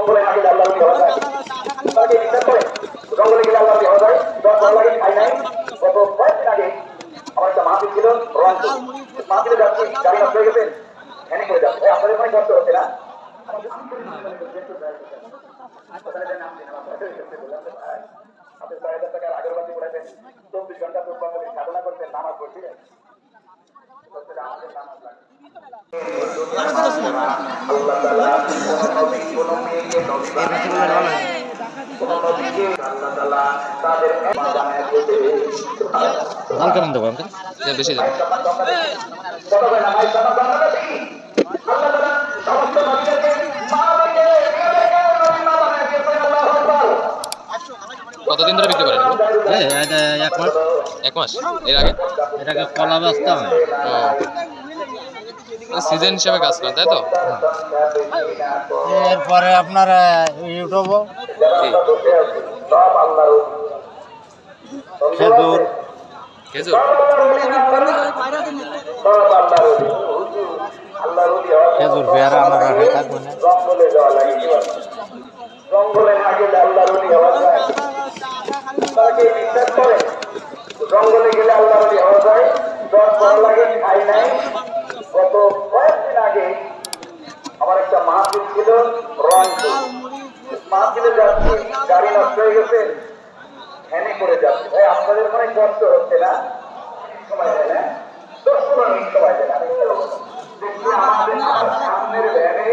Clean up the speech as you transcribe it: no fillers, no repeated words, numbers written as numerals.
জঙ্গলে না গেলে আল্লাহ হওয়া যায়, তাকে বিশ্বাস করে জঙ্গলে গেলে আল্লাহ হওয়া যায়। দশ ভালো লাগে খাই নাই। গত কয়েকদিন আগে আমার একটা মাহফিল ছিল রংপুর, মাহফিলে যাচ্ছি গাড়ি নষ্ট হয়ে গেছে, হ্যানি করে যাচ্ছে। আপনাদের অনেক কষ্ট হচ্ছে না? আপনি ৬,০০০ টাকার আগরবাতি উড়াইছেন, ২৪ ঘন্টা সাধনা করছেন, নামাজ পড়ছিলেন, আল্লাহ তাআলা কোন নবী কোন মেয়েকে নবী বানায় নাই, কোন নবীকে আল্লাহ তাআলা তাদের বানায় দিয়েছে। গান করেন দেবো আঙ্কেল বেশি দেন কত ভাই নামাজ সামনে বানাবে কি আল্লাহ তাআলা সমস্ত নবীদেরকে মানবকে মেয়েদেরকে নবী বানায় দিয়েছেন। আল্লাহু আকবার। কতদিন ধরে বিক্রি করেন? এক মাস। এর আগে এটাকে কলা ব্যস্ত হয় সিজন হিসেবে কাজ করেন, তাই তো? এরপরে আপনার ইউটিউব খেজুর খেজুর খেজুর পেয়ারা আমার রাখে থাকবে না। জঙ্গলে যাওয়া লাগে, জঙ্গলে না গেলে আল্লাহর ওলি হওয়া যায়, তাকে বিশ্বাস করে জঙ্গলে গেলে আল্লাহর ওলি হওয়া যায়। দশ ভালো লাগে খাই নাই। গত কয়েকদিন আগে আমার একটা মাহফিল ছিল রংপুর, মাহফিলে যাচ্ছি গাড়ি নষ্ট হয়ে গেছে, হ্যানি করে যাচ্ছে। ভাই আপনাদের অনেক কষ্ট হচ্ছে না? সময় দেয় না, 10-15 মিনিট সময় দেয় না। আমাদের সামনের ভ্যানে